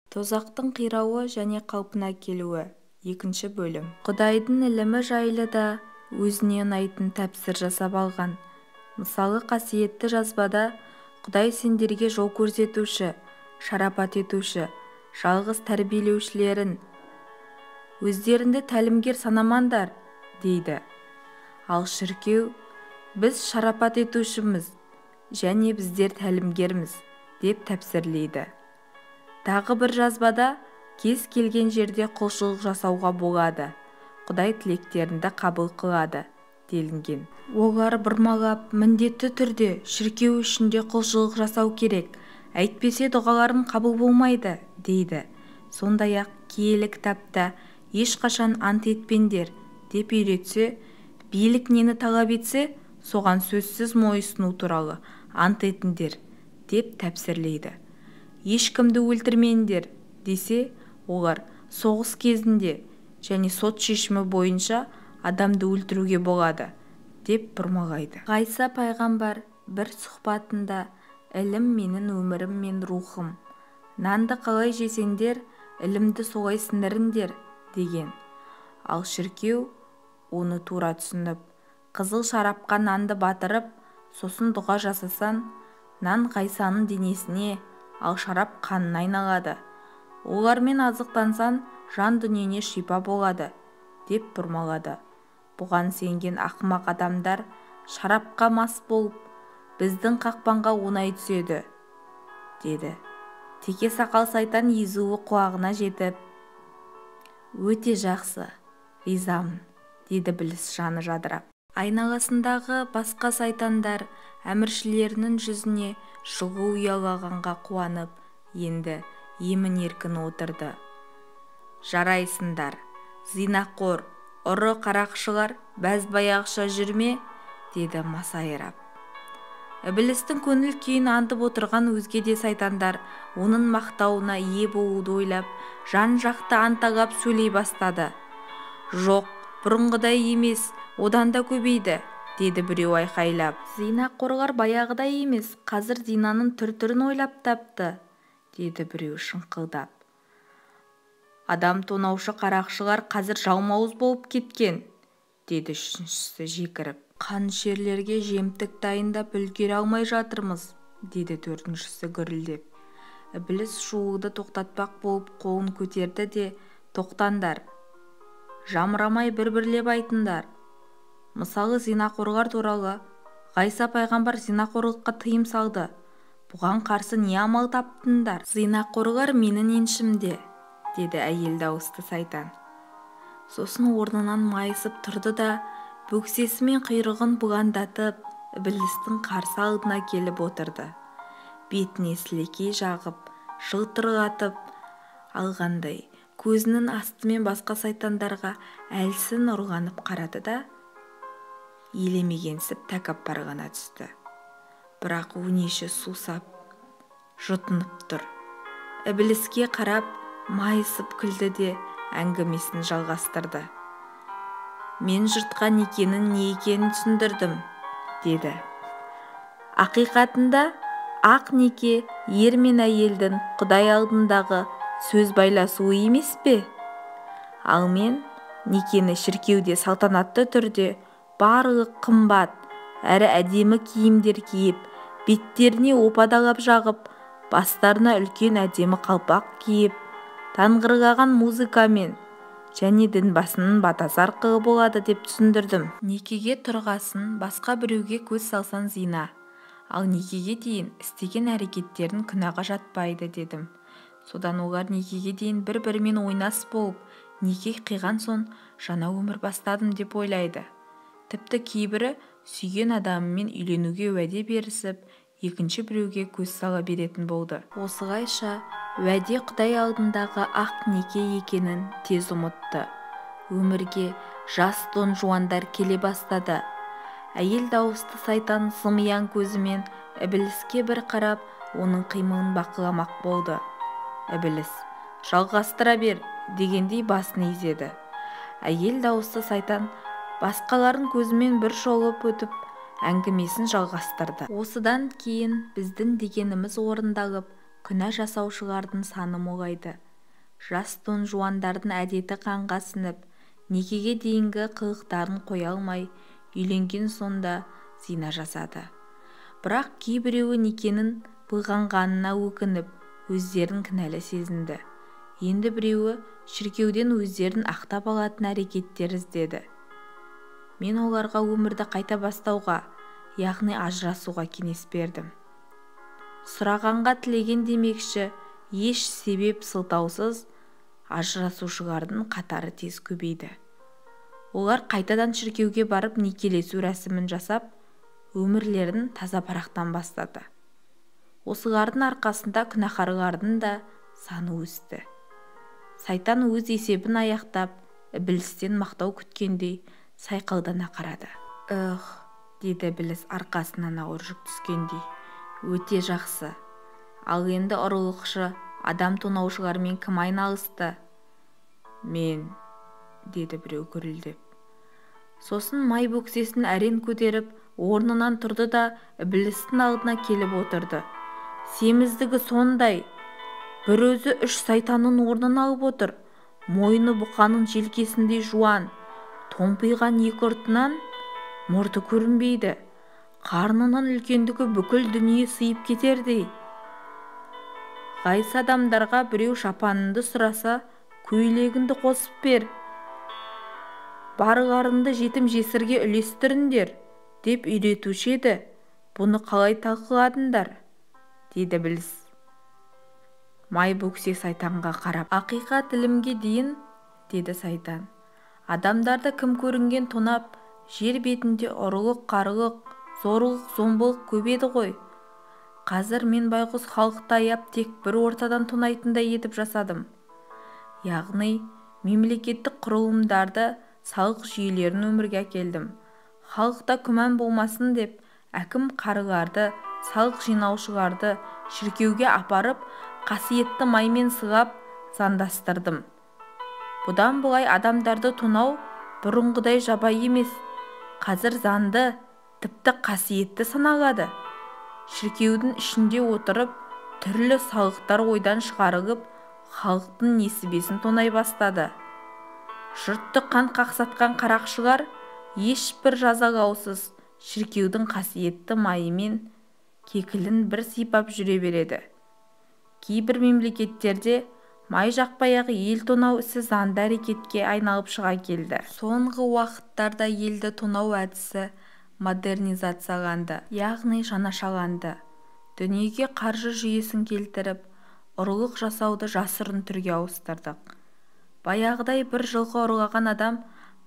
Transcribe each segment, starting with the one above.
Тозақтың қирауы және қалпына келуі. Екінші бөлім. Құдайдың ілімі жайлы да өзіне ұнайтын тәпсір жасап алған. Мысалы қасиетті жазбада Құдай сендерге жол көрсетуші, шарапат етуші, жалғыз тәрбиелеушілерін өздеріңді тәлімгер санамаңдар дейді. Ал шіркеу біз шарапат етушіміз және біздер тәлімгерміз деп тәпсірлейді. Тағы бір жазбада кез келген жерде құлшылық жасауға болады. Құдай тілектеріңді қабыл қылады делінген. Олар бұрмалап, міндетті түрде шіркеу ішінде құлшылық жасау керек, әйтпесе дұғаларың қабыл болмайды дейді. Сондай-ақ киелі кітапта ешқашан ант етпеңдер деп үйретсе, билік нені талап етсе, соған сөзсіз мойысыну туралы ант етіңдер деп тәпсірлейді. Ешкімді өлтірмеңдер десе, олар соғыс кезінде және сот шешімі бойынша адамды өлтіруге болады деп бұрмалайды. Ғайса пайғамбар бір сұхбатында ілім менің өмірім мен рухым. Нанды қалай жесеңдер, ілімді солай сіңіріңдер деген. Ал шіркеу оны тура түсініп, қызыл шарапқа нанды батырып, сосын дұға жасасан, нан Ғайсаның денесіне, ал шарап қанына айналады. Олармен азықтансан, жан дүниеңе шипа болады деп бұрмалады. Бұған сенген ақымақ адамдар шарапқа мас болып, біздің қақпанға оңай түседі деді. Теке сақал сайтан езуі құлағына жетіп, өте жақсы, ризамын деді біліс жаны жадырап. Айналасындағы басқа сайтандар әміршілерінің жүзіне жылы ұялағанға қуанып, енді емін-еркін отырды. Жарайсыңдар, зинақор, ұры қарақшылар бәз-баяғыша жүрме, деді масайрап. Іблістің көңіл күйін аңдып отырған өзге де сайтандар оның мақтауына ие болуды ойлап, жан-жақты анталап сөйлей бастады. Жоқ, бұрынғыдай емес, одан да көбейді, деді біреу айқайлап. Зинақорлар баяғыдай емес, қазір зинаның түр-түрін ойлап тапты, деді біреу шыңқылдап. Адам тонаушы қарақшылар қазір жалмауыз болып кеткен, деді үшіншісі жекіріп. Қанішерлерге жемтік дайындап үлгере алмай жатырмыз, деді төртіншісі гүрілдеп. Ібліс шуылды тоқтатпақ болып қолын көтерді де, тоқтаңдар, жамырамай бір-бірлеп айтыңдар. Мысалы зинақорлар туралы Ғайса пайғамбар зинақорлыққа тыйым салды. Бұған қарсы не амал таптыңдар? Зинақорлар менің еншімде, деді әйел дауысты сайтан. Сосын орнынан майысып тұрды да, бөксесі мен құйрығын бұлаңдатып, іблістің қарсы алдына келіп отырды. Бетіне сілекей жағып, жылтырлатып алғандай, көзінің астымен басқа сайтандарға әлсін ұрланып қарады да, елемегенсіп тәкаппар ғана түсті. Бірақ өңеші сусап, жұтынып тұр. Ібліске қарап, майысып күлді де әңгімесін жалғастырды. Мен жұртқа некенің не екенін түсіндірдім, деді. Ақиқатында ақ неке ер мен әйелдің Құдай алдындағы сөз байласуы емес пе? Ал мен некені шіркеуде салтанатты түрде барлық қымбат әрі әдемі киімдер киіп, беттеріне опадалап жағып, бастарына үлкен әдемі қалпақ киіп, таңғырлаған музыкамен және дінбасының батасы арқылы болады деп түсіндірдім. Некеге тұрғасын басқа біреуге көз салсан зина, ал некеге дейін істеген әрекеттерін күнәға жатпайды дедім. Содан олар некеге дейін бір-бірімен ойнас болып, неке қиған соң жаңа өмір бастадым деп ойлайды. Тіпті кейбірі сүйген адамымен үйленуге уәде берісіп, екінші біреуге көз сала беретін болды. Осылайша уәде Құдай алдындағы ақ неке екенін тез ұмытты. Өмірге жас дон жуандар келе бастады. Әйел дауысты сайтан сымиян көзімен Ібліске бір қарап, оның қимылын бақыламақ болды. Ібліс, жалғастыра бер, дегендей басын изеді. Әйел дауысты сайтан басқаларын көзімен бір шолып өтіп, әңгімесін жалғастырды. Осыдан кейін біздің дегеніміз орындалып, күнә жасаушылардың саны молайды. Жас тон жуандардың әдеті қанға сіңіп, некеге дейінгі қылықтарын қоя алмай, үйленген сонда зина жасады. Бірақ кейбіреуі некенің былғанғанына өкініп, өздерін кінәлі сезінді. Енді біреуі шіркеуден өздерін ақтап алатын әрекеттер іздеді. Мен оларға өмірді қайта бастауға, яғни ажырасуға кеңес бердім. Сұрағанға тілеген демекші, еш себеп сылтаусыз ажырасушылардың қатары тез көбейді. Олар қайтадан шіркеуге барып некелесу рәсімін жасап, өмірлерін таза парақтан бастады. Осылардың арқасында күнәһарлардың да саны өсті. Сайтан өз есебін аяқтап, ібілістен мақтау күткендей сайқылдана қарады. Деді ібіліс арқасынан ауыр жүк түскендей. Өте жақсы. Ал енді ұрлықшы, адам тонаушылармен кім айналысты? Мен, деді біреу гүрілдеп. Сосын май бөксесін әрең көтеріп, орнынан тұрды да ібілістің алдына келіп отырды. Семіздігі сондай, бір өзі 3 сайтанның орнын алып отыр. Мойны бұқаның желкесіндей жуан, томпиған 2 ұртынан мұрты көрінбейді. Қарнынан үлкендігі бүкіл дүние сыйып кетердей. Ғайсы адамдарға біреу шапаныңды сұраса, көйлегіңді қосып бер. Барыларыңды жетім жесірге үлестіріңдер, деп үйретуші еді. Бұны қалай талқыладыңдар? Деді ібіліс. Май бөксе сайтанға қарап, ақиқат ілімге дейін, деді сайтан. Адамдарды кім көрінген тонап, жер бетінде ұрлық, қарылық, зорлық, зомбылық көбеді ғой. Қазір мен байғұс халықты аяп тек бір ортадан тонайтындай етіп жасадым. Яғни мемлекеттік құрылымдарды, салық жүйелерін өмірге әкелдім. Халықта күмән болмасын деп, әкім қарыларды, салық жинаушыларды шіркеуге апарып, қасиетті маймен сылап заңдастырдым. Бұдан былай адамдарды тонау бұрынғыдай жабайы емес, қазір заңды, тіпті қасиетті саналады. Шіркеудің ішінде отырып, түрлі салықтар ойдан шығарылып, халықтың несібесін тонай бастады. Жұртты қан қақсатқан қарақшылар ешбір жазалаусыз шіркеудің қасиетті майымен кекілін бір сипап жүре береді. Кейбір мемлекеттерде май жақпай-ақ ел тонау ісі заңды әрекетке айналып шыға келді. Соңғы уақыттарда елді тонау әдісі модернизацияланды, яғни жаңашаланды. Дүниеге қаржы жүйесін келтіріп, ұрлық жасауды жасырын түрге ауыстырдық. Баяғыдай бір жылғы ұрлаған адам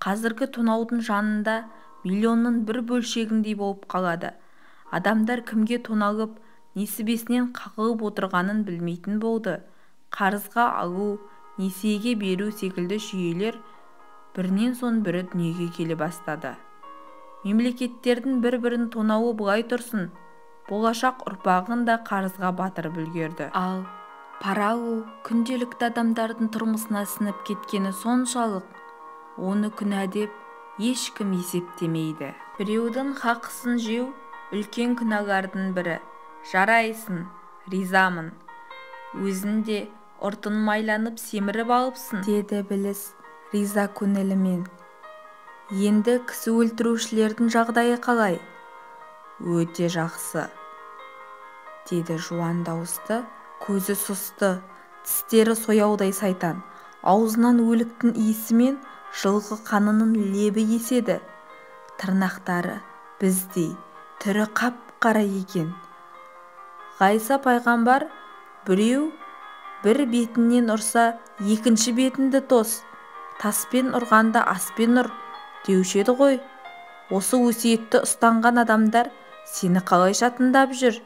қазіргі тонаудың жанында миллионның бір бөлшегіндей болып қалады. Адамдар кімге тоналып, несібесінен қағылып отырғанын білмейтін болды. Қарызға алу, несиеге беру секілді жүйелер бірінен соң бірі дүниеге келе бастады. Мемлекеттердің бір-бірін тонауы бұлай тұрсын, болашақ ұрпағын да қарызға батырып үлгерді. Ал пара алу күнделікті адамдардың тұрмысына сіңіп кеткені соншалық, оны күнә деп ешкім есептемейді. Біреудің хақысын жеу үлкен күнәлардың бірі. Жарайсың, ризамын. Өзінде ұртын майланып семіріп алыпсың, деді ібіліс риза көңілімен. Енді кісі өлтірушілердің жағдайы қалай? Өте жақсы, деді жуан дауысты, көзі сұсты, тістері сояудай сайтан. Аузынан өліктің иісі мен жылғы қанының лебі еседі. Тырнақтары біздей, түрі қап-қара екен. Ғайса пайғамбар біреу бір бетінен ұрса, екінші бетінді тос, таспен ұрғанда аспен ұр деуші еді ғой. Осы өсиетті ұстанған адамдар сені қалайша тыңдап жүр,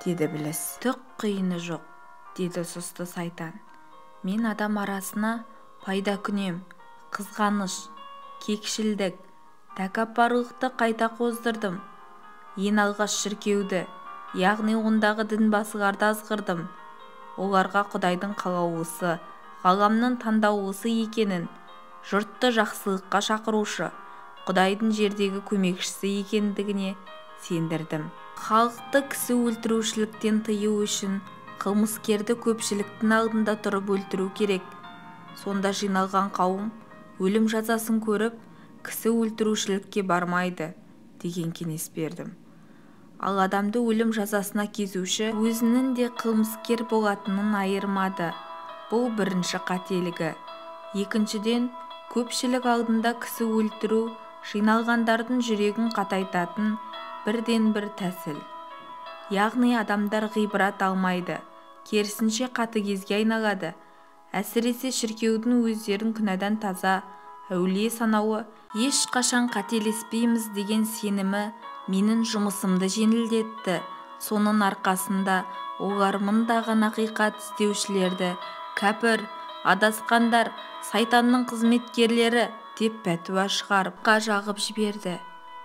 деді ібіліс. Түк қиыны жоқ, деді сұсты сайтан. Мен адам арасына пайда күнем, қызғаныш, кекшілдік, тәкаппарлықты қайта қоздырдым. Ең алғаш шіркеуді, яғни ондағы дінбасыларды азғырдым. Оларға Құдайдың қалаулысы, ғаламның таңдаулысы екенін, жұртты жақсылыққа шақырушы, Құдайдың жердегі көмекшісі екендігіне сендірдім. Халықты кісі өлтірушіліктен тыю үшін қылмыскерді көпшіліктің алдында тұрып өлтіру керек. Сонда жиналған қауым өлім жазасын көріп, кісі өлтірушілікке бармайды деген кеңес бердім. Ал адамды өлім жазасына кезуші өзінің де қылмыскер болатынын айырмады. Бұл бірінші қателігі. Екіншіден, көпшілік алдында кісі өлтіру жиналғандардың жүрегін қатайтатын бірден-бір тәсіл. Яғни адамдар ғибрат алмайды, керісінше қатыгезге айналады. Әсіресе шіркеудің өздерін күнәдан таза, әулие санауы, ешқашан қателеспейміз деген сенімі менің жұмысымды жеңілдетті. Соның арқасында олар мыңдаған ақиқат іздеушілерді кәпір, адасқандар, сайтанның қызметкерлері деп пәтуа шығарып жағып жіберді.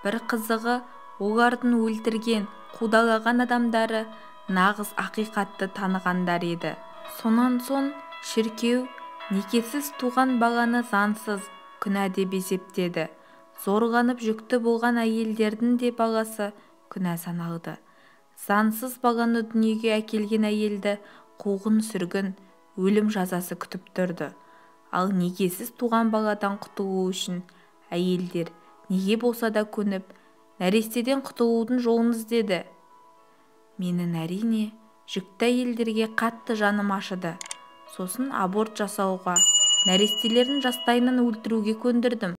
Бір қызығы, олардың өлтірген, қудалаған адамдары нағыз ақиқатты танығандар еді. Сонан соң шіркеу некесіз туған баланы заңсыз күнә деп есептеді. Зорланып жүкті болған әйелдердің де баласы күнә саналды. Заңсыз баланы дүниеге әкелген әйелді қуғын-сүргін, өлім жазасы күтіп тұрды. Ал некесіз туған баладан құтылу үшін әйелдер неге болса да көніп, нәрестеден құтылудың жолын іздеді. Менің әрине жүкті әйелдерге қатты жаным ашыды. Сосын аборт жасауға, нәрестелерін жастайынан өлтіруге көндірдім.